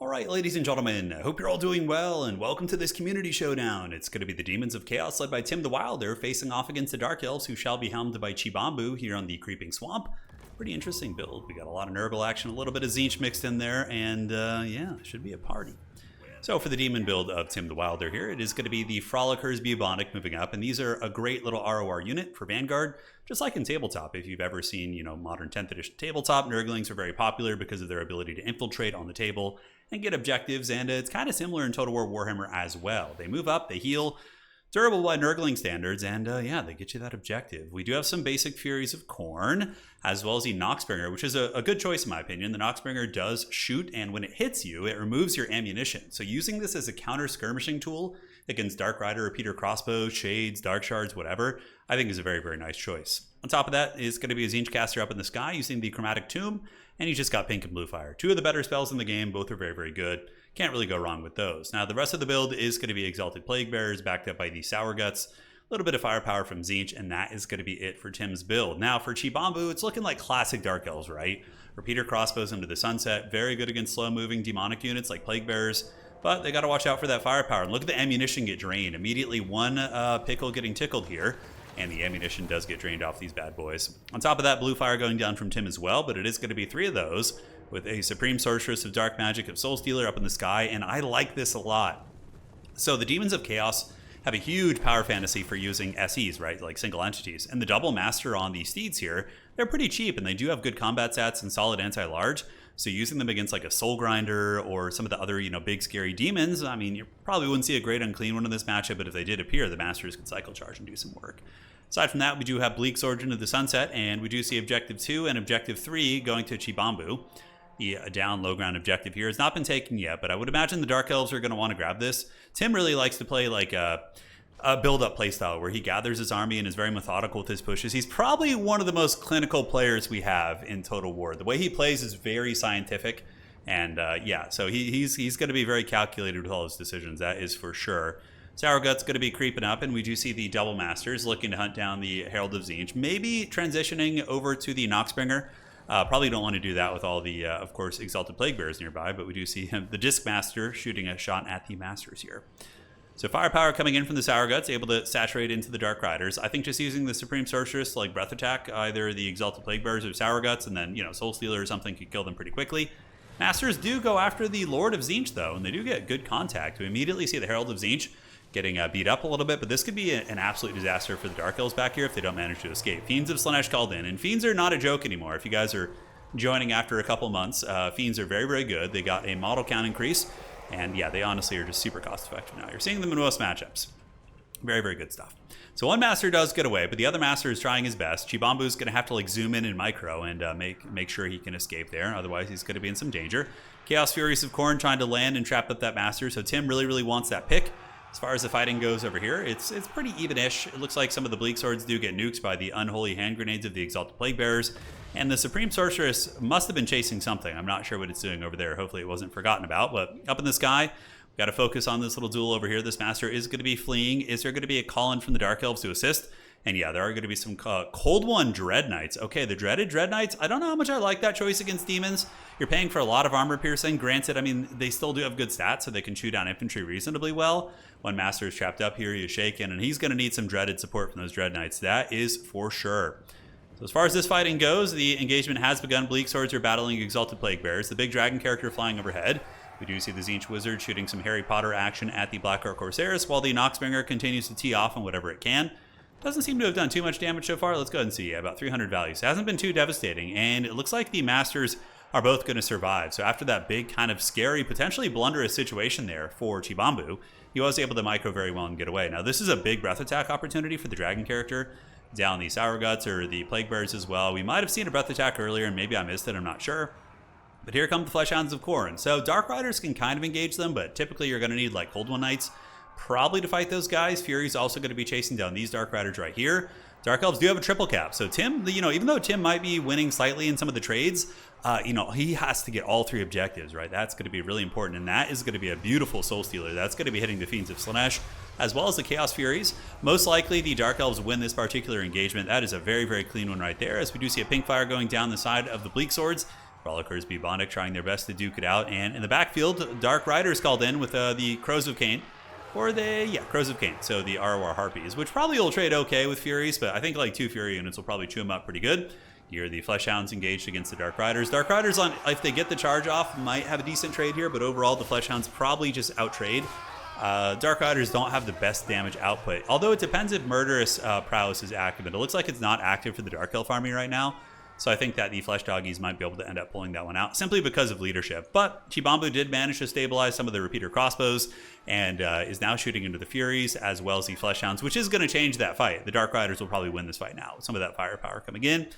Alright, ladies and gentlemen, I hope you're all doing well, and welcome to this community showdown. It's going to be the Demons of Chaos led by Tim the Wilder, facing off against the Dark Elves, who shall be helmed by Chibambu here on the Creeping Swamp. Pretty interesting build. We got a lot of Nurgle action, a little bit of Tzeentch mixed in there, and yeah, should be a party. So for the demon build of Tim the Wilder here, it is going to be the Frolickers Bubonic moving up, and these are a great little ROR unit for Vanguard, just like in Tabletop. If you've ever seen, modern 10th edition Tabletop, Nurglings are very popular because of their ability to infiltrate on the table and get objectives, and it's kind of similar in Total War Warhammer as well. They move up, they heal, durable by Nurgling standards, and yeah, they get you that objective. We do have some basic Furies of Khorne, as well as the Noxbringer, which is a good choice in my opinion. The Noxbringer does shoot, and when it hits you, it removes your ammunition. So using this as a counter skirmishing tool against Dark Rider, Repeater Crossbow, Shades, Dark Shards, whatever, I think is a very, very nice choice. On top of that is going to be a Tzeentch caster up in the sky using the Chromatic Tomb, and you just got Pink and Blue Fire. Two of the better spells in the game, both are very, very good. Can't really go wrong with those. Now, the rest of the build is going to be Exalted Plague Bearers, backed up by the Sour Guts, a little bit of firepower from Tzeentch, and that is going to be it for Tim's build. Now, for Chibambu, it's looking like classic Dark Elves, right? Repeater Crossbows into the Sunset, very good against slow-moving demonic units like Plague Bearers, but they got to watch out for that firepower. And look at the ammunition get drained. Immediately one pickle getting tickled here, and the ammunition does get drained off these bad boys. On top of that, Blue Fire going down from Tim as well, but it is going to be three of those, with a Supreme Sorceress of Dark Magic of Soul Stealer up in the sky, and I like this a lot. So the Demons of Chaos have a huge power fantasy for using SEs, right, like single entities, and the Double Master on these steeds here, they're pretty cheap, and they do have good combat stats and solid anti-large, so using them against like a Soul Grinder or some of the other, big scary demons, I mean, you probably wouldn't see a great unclean one in this matchup, but if they did appear, the Masters could cycle charge and do some work. Aside from that, we do have Bleak Sword into the Sunset, and we do see Objective 2 and Objective 3 going to Chibambu. The down low ground objective here has not been taken yet, but I would imagine the Dark Elves are going to want to grab this. Tim really likes to play like a build-up playstyle where he gathers his army and is very methodical with his pushes. He's probably one of the most clinical players we have in Total War. The way he plays is very scientific, and yeah, so he's going to be very calculated with all his decisions, that is for sure. Sour Gut's going to be creeping up, and we do see the Double Masters looking to hunt down the Herald of Tzeentch, maybe transitioning over to the Noxbringer. Probably don't want to do that with all the, of course, Exalted Plague Bearers nearby, but we do see him, the Disc Master shooting a shot at the Masters here. So firepower coming in from the Sour Guts, able to saturate into the Dark Riders. I think just using the Supreme Sorceress, like Breath Attack, either the Exalted Plague Bearers or Sour Guts, and then, Soul Stealer or something could kill them pretty quickly. Masters do go after the Lord of Tzeentch, though, and they do get good contact. We immediately see the Herald of Tzeentch getting beat up a little bit, but this could be an absolute disaster for the Dark Elves back here if they don't manage to escape. Fiends of Slaanesh called in, and Fiends are not a joke anymore. If you guys are joining after a couple months, Fiends are very, very good. They got a model count increase, and yeah, they honestly are just super cost effective now. You're seeing them in most matchups. Very, very good stuff. So one Master does get away, but the other Master is trying his best. Chibambu's going to have to like zoom in micro and make sure he can escape there. Otherwise, he's going to be in some danger. Chaos Furies of Khorne trying to land and trap up that Master. So Tim really, really wants that pick. As far as the fighting goes over here, it's pretty even-ish. It looks like some of the Bleak Swords do get nuked by the unholy hand grenades of the Exalted Plague Bearers. And the Supreme Sorceress must have been chasing something. I'm not sure what it's doing over there. Hopefully it wasn't forgotten about. But up in the sky, we've got to focus on this little duel over here. This Master is going to be fleeing. Is there going to be a call-in from the Dark Elves to assist? And yeah, there are going to be some Cold One Dread Knights. Okay, the dreaded Dread Knights. I don't know how much I like that choice against demons. You're paying for a lot of armor piercing. Granted, I mean, they still do have good stats, so they can shoot down infantry reasonably well. One Master is trapped up here, he is shaken, and he's going to need some dreaded support from those Dread Knights. That is for sure. So as far as this fighting goes, the engagement has begun. Bleak Swords are battling Exalted Plague Bearers. The big dragon character flying overhead. We do see the Tzeentch Wizard shooting some Harry Potter action at the Blackheart Corsairs, while the Noxbringer continues to tee off on whatever it can. Doesn't seem to have done too much damage so far. Let's go ahead and see. Yeah, about 300 values. It hasn't been too devastating, and it looks like the Masters are both going to survive. So after that big kind of scary, potentially blunderous situation there for Chibambu, he was able to micro very well and get away. Now this is a big breath attack opportunity for the dragon character down the Sour Guts or the Plague Bearers as well. We might have seen a breath attack earlier, and maybe I missed it. I'm not sure. But here come the Fleshhounds of Khorne. So Dark Riders can kind of engage them, but typically you're going to need like Cold One Knights probably to fight those guys. Fury's also going to be chasing down these Dark Riders right here. Dark Elves do have a triple cap. So Tim, even though Tim might be winning slightly in some of the trades, he has to get all three objectives, right? That's going to be really important. And that is going to be a beautiful Soul Stealer. That's going to be hitting the Fiends of Slaanesh, as well as the Chaos Furies. Most likely the Dark Elves win this particular engagement. That is a very, very clean one right there, as we do see a pink fire going down the side of the Bleak Swords. Frolickers Bubonic trying their best to duke it out. And in the backfield, Dark Riders called in with the Crows of Cain. Or Crows of Cain. So the Arawar Harpies, which probably will trade okay with Furies, but I think like 2 Fury units will probably chew them up pretty good. Here, the Fleshhounds engaged against the Dark Riders. Dark Riders, if they get the charge off, might have a decent trade here, but overall, the Fleshhounds probably just out-trade. Dark Riders don't have the best damage output, although it depends if Murderous Prowess is active. It looks like it's not active for the Dark Elf army right now, so I think that the Flesh Doggies might be able to end up pulling that one out, simply because of leadership. But Chibambu did manage to stabilize some of the repeater crossbows, and is now shooting into the Furies, as well as the Fleshhounds, which is going to change that fight. The Dark Riders will probably win this fight now, with some of that firepower coming in.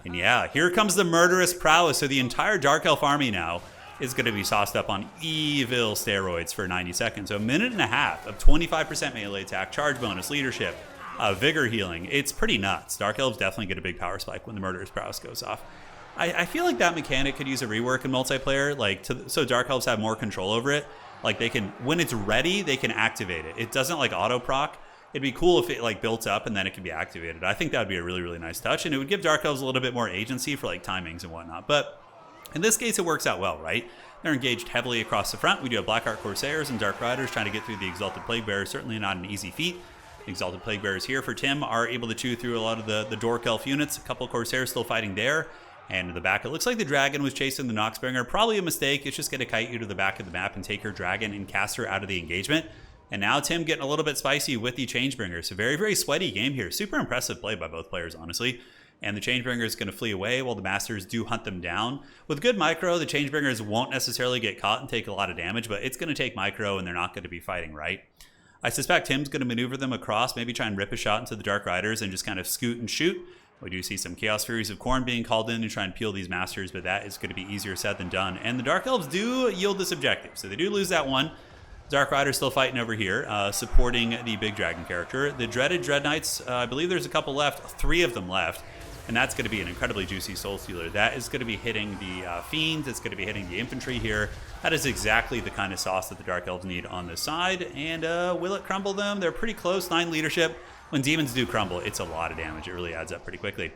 And yeah, here comes the Murderous Prowess, so the entire Dark Elf army now is going to be sauced up on evil steroids for 90 seconds. So a minute and a half of 25% melee attack, charge bonus, leadership, vigor healing. It's pretty nuts. Dark Elves definitely get a big power spike when the Murderous Prowess goes off. I feel like that mechanic could use a rework in multiplayer, so Dark Elves have more control over it. Like they can, when it's ready, they can activate it. It doesn't like auto proc. It'd be cool if it like built up and then it could be activated. I think that would be a really, really nice touch, and it would give Dark Elves a little bit more agency for like timings and whatnot. But in this case, it works out well, right? They're engaged heavily across the front. We do have Blackheart Corsairs and Dark Riders trying to get through the Exalted Plague Bearers. Certainly not an easy feat. The Exalted Plague Bearers here for Tim are able to chew through a lot of the Dork Elf units. A couple Corsairs still fighting there. And in the back, it looks like the Dragon was chasing the Noxbringer. Probably a mistake. It's just going to kite you to the back of the map and take her Dragon and cast her out of the engagement. And now Tim getting a little bit spicy with the Changebringer. So very, very sweaty game here. Super impressive play by both players, honestly. And the Changebringer is going to flee away while the Masters do hunt them down. With good micro, the Changebringers won't necessarily get caught and take a lot of damage, but it's going to take micro and they're not going to be fighting right. I suspect Tim's going to maneuver them across, maybe try and rip a shot into the Dark Riders and just kind of scoot and shoot. We do see some Chaos Furies of Khorne being called in to try and peel these Masters, but that is going to be easier said than done. And the Dark Elves do yield this objective, so they do lose that one. Dark Rider's still fighting over here, supporting the Big Dragon character. The Dreaded Dread Knights, I believe there's a couple left, 3 of them left. And that's going to be an incredibly juicy Soul Stealer. That is going to be hitting the Fiends. It's going to be hitting the Infantry here. That is exactly the kind of sauce that the Dark Elves need on this side. And will it crumble them? They're pretty close, 9 leadership. When demons do crumble, it's a lot of damage. It really adds up pretty quickly.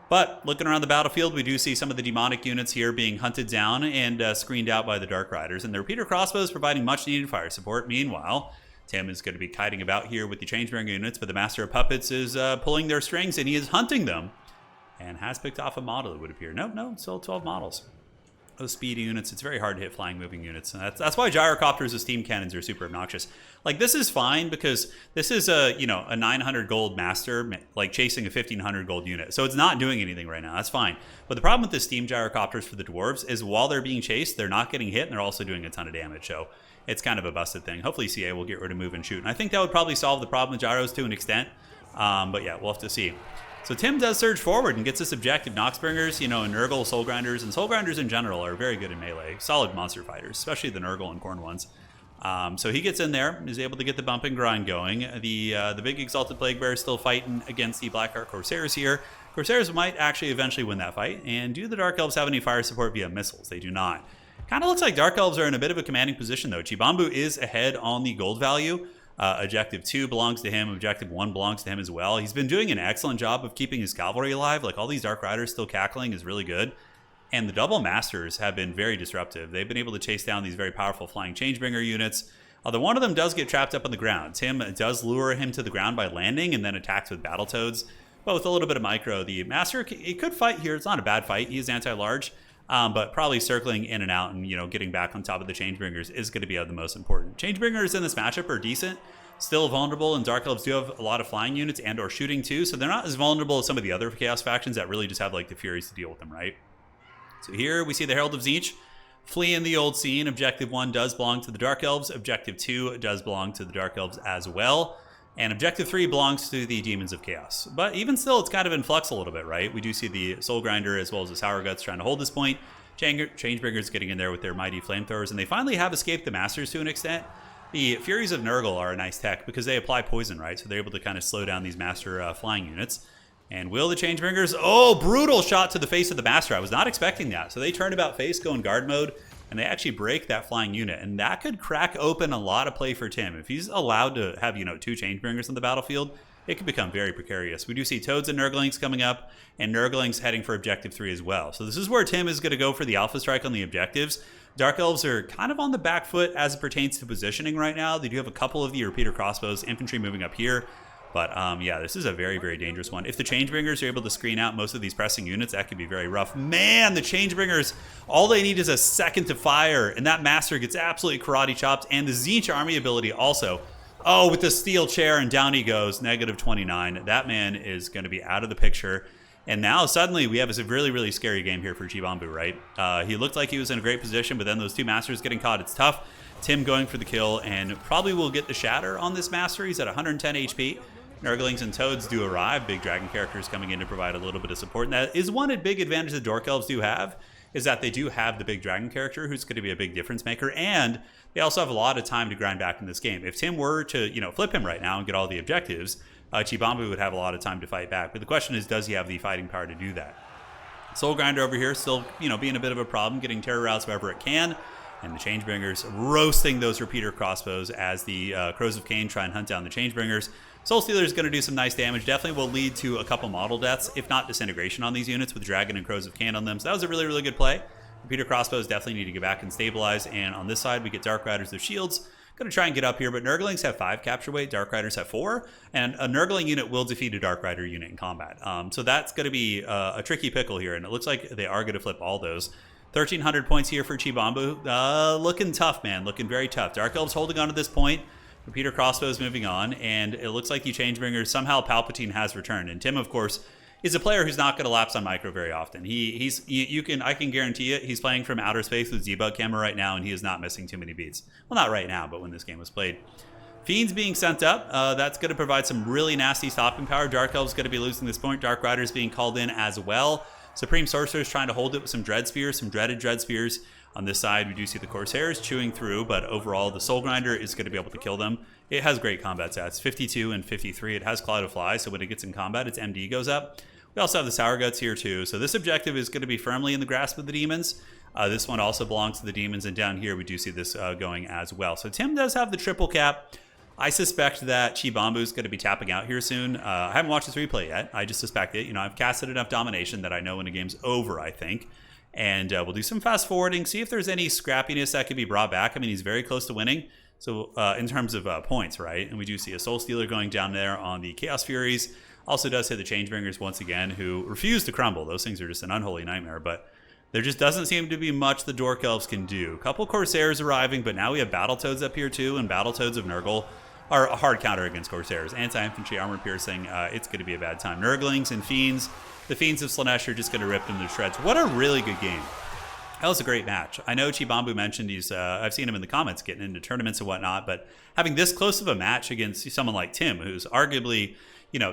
But looking around the battlefield, we do see some of the demonic units here being hunted down and screened out by the Dark Riders. And the Repeater Crossbows providing much needed fire support. Meanwhile, Tim is going to be kiting about here with the Changebringer units, but the Master of Puppets is pulling their strings and he is hunting them. And has picked off a model, it would appear. No, still 12 models. Those speedy units, it's very hard to hit flying moving units. And that's why gyrocopters with steam cannons are super obnoxious. Like, this is fine because this is a 900 gold master, like chasing a 1500 gold unit. So it's not doing anything right now. That's fine. But the problem with the steam gyrocopters for the dwarves is while they're being chased, they're not getting hit and they're also doing a ton of damage. So it's kind of a busted thing. Hopefully CA will get rid of move and shoot. And I think that would probably solve the problem with gyros to an extent. But yeah, we'll have to see. So Tim does surge forward and gets this objective. Noxbringers, and Nurgle, Soul Grinders, and Soul Grinders in general are very good in melee. Solid monster fighters, especially the Nurgle and Khorne ones. So he gets in there and is able to get the bump and grind going. The big Exalted Plague Bear is still fighting against the Blackheart Corsairs here. Corsairs might actually eventually win that fight. And do the Dark Elves have any fire support via missiles? They do not. Kind of looks like Dark Elves are in a bit of a commanding position, though. Chibambu is ahead on the gold value. Objective 2 belongs to him. Objective 1 belongs to him as well. He's been doing an excellent job of keeping his cavalry alive. Like, all these Dark Riders still cackling is really good. And the double Masters have been very disruptive. They've been able to chase down these very powerful flying Changebringer units. Although one of them does get trapped up on the ground. Tim does lure him to the ground by landing and then attacks with Battletoads. But with a little bit of micro, the Master, he could fight here. It's not a bad fight. He is anti-large. But probably circling in and out and, getting back on top of the Changebringers is going to be the most important. Changebringers in this matchup are decent, still vulnerable, and Dark Elves do have a lot of flying units and or shooting too, so they're not as vulnerable as some of the other Chaos factions that really just have like the Furies to deal with them, right? So here we see the Herald of Tzeentch fleeing the old scene. Objective 1 does belong to the Dark Elves. Objective 2 does belong to the Dark Elves as well. And Objective 3 belongs to the Demons of Chaos. But even still, it's kind of in flux a little bit, right? We do see the Soul Grinder as well as the Sour Guts trying to hold this point. Changebringers getting in there with their mighty flamethrowers, and they finally have escaped the Masters to an extent. The Furies of Nurgle are a nice tech because they apply poison, right? So they're able to kind of slow down these Master flying units. And will the Changebringers... Oh, brutal shot to the face of the Master. I was not expecting that. So they turn about face, go in guard mode, and they actually break that flying unit. And that could crack open a lot of play for Tim. If he's allowed to have, 2 Changebringers on the battlefield, it can become very precarious. We do see Toads and Nurglings coming up, and Nurglings heading for Objective 3 as well. So this is where Tim is going to go for the Alpha Strike on the objectives. Dark Elves are kind of on the back foot as it pertains to positioning right now. They do have a couple of the repeater crossbows, infantry moving up here. But yeah, this is a very, very dangerous one. If the Changebringers are able to screen out most of these pressing units, that could be very rough. Man, the Changebringers, all they need is a second to fire, and that Master gets absolutely karate chopped. And the Tzeentch army ability also. Oh, with the steel chair, and down he goes, -29. That man is going to be out of the picture. And now suddenly we have a really, really scary game here for Chibambu, right? He looked like he was in a great position, but then those two Masters getting caught, it's tough. Tim going for the kill, and probably will get the Shatter on this Master. He's at 110 HP. Nurglings and Toads do arrive. Big dragon characters coming in to provide a little bit of support. And that is one big advantage the Dork Elves do have, is that they do have the big dragon character who's going to be a big difference maker. And they also have a lot of time to grind back in this game. If Tim were to, flip him right now and get all the objectives, Chibambu would have a lot of time to fight back. But the question is, does he have the fighting power to do that? Soul Grinder over here still, being a bit of a problem, getting terror routes wherever it can. And the Changebringers roasting those repeater crossbows as the Crows of Cain try and hunt down the Changebringers. Soul Stealer is going to do some nice damage. Definitely will lead to a couple model deaths, if not disintegration on these units with Dragon and Crows of Cain on them. So that was a really, really good play. Repeater crossbows definitely need to get back and stabilize. And on this side, we get Dark Riders with shields. Going to try and get up here, but Nurglings have 5 capture weight, Dark Riders have 4, and a Nurgling unit will defeat a Dark Rider unit in combat. So that's going to be a tricky pickle here, and it looks like they are going to flip all those. 1,300 points here for Chibambu. Looking tough, man. Looking very tough. Dark Elves holding on to this point. Repeater crossbows moving on, and it looks like the Changebringers, somehow Palpatine has returned. And Tim, of course, is a player who's not going to lapse on micro very often. I can guarantee it. He's playing from outer space with Z-Bug camera right now, and he is not missing too many beats. Well, not right now, but when this game was played. Fiends being sent up. That's going to provide some really nasty stopping power. Dark Elves going to be losing this point. Dark Riders being called in as well. Supreme Sorcerers trying to hold it with some Dread Spears, some dreaded Dread Spears. On this side, we do see the Corsairs chewing through, but overall, the Soul Grinder is going to be able to kill them. It has great combat stats, 52 and 53. It has Cloud of Fly, so when it gets in combat, its MD goes up. We also have the Sour Guts here, too. So this objective is going to be firmly in the grasp of the demons. This one also belongs to the demons, and down here, we do see this going as well. So Tim does have the triple cap. I suspect that Chibambu is going to be tapping out here soon. I haven't watched this replay yet. I just suspect it. I've casted enough domination that I know when a game's over, I think. And we'll do some fast forwarding, see if there's any scrappiness that could be brought back. I mean, he's very close to winning. So in terms of points, right? And we do see a Soul Stealer going down there on the Chaos Furies. Also does hit the Changebringers once again, who refuse to crumble. Those things are just an unholy nightmare. But there just doesn't seem to be much the Dork Elves can do. A couple Corsairs arriving, but now we have Battletoads up here too. And Battletoads of Nurgle are a hard counter against Corsairs. Anti-infantry, armor piercing, it's going to be a bad time. Nurglings and Fiends. The Fiends of Slaanesh are just going to rip them to shreds. What a really good game. That was a great match. I know Chibambu mentioned I've seen him in the comments getting into tournaments and whatnot, but having this close of a match against someone like Tim, who's arguably,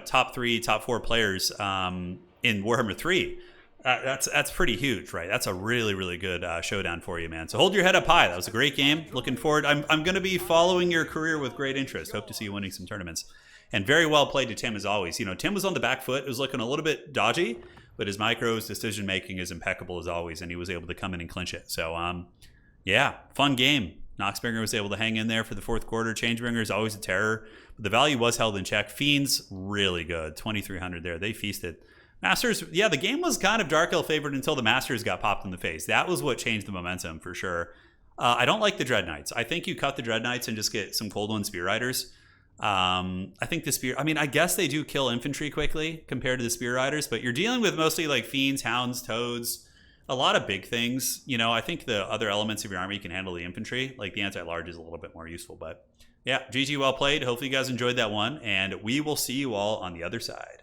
top 3, top 4 players in Warhammer 3, that's pretty huge, right? That's a really, really good showdown for you, man. So hold your head up high. That was a great game. Looking forward. I'm going to be following your career with great interest. Hope to see you winning some tournaments. And very well played to Tim as always. Tim was on the back foot. It was looking a little bit dodgy, but his micros, decision making is impeccable as always, and he was able to come in and clinch it. So, yeah, fun game. Noxbringer was able to hang in there for the fourth quarter. Changebringer is always a terror, but the value was held in check. Fiends, really good. 2,300 there. They feasted. Masters, yeah, the game was kind of Dark Elf favored until the Masters got popped in the face. That was what changed the momentum for sure. I don't like the Dread Knights. I think you cut the Dread Knights and just get some Cold One Spear Riders. I think the Spear, I guess they do kill infantry quickly compared to the Spear Riders, but you're dealing with mostly like Fiends, Hounds, Toads, a lot of big things. I think the other elements of your army can handle the infantry. Like the anti-large is a little bit more useful, but yeah, GG, well played. Hopefully you guys enjoyed that one, and we will see you all on the other side.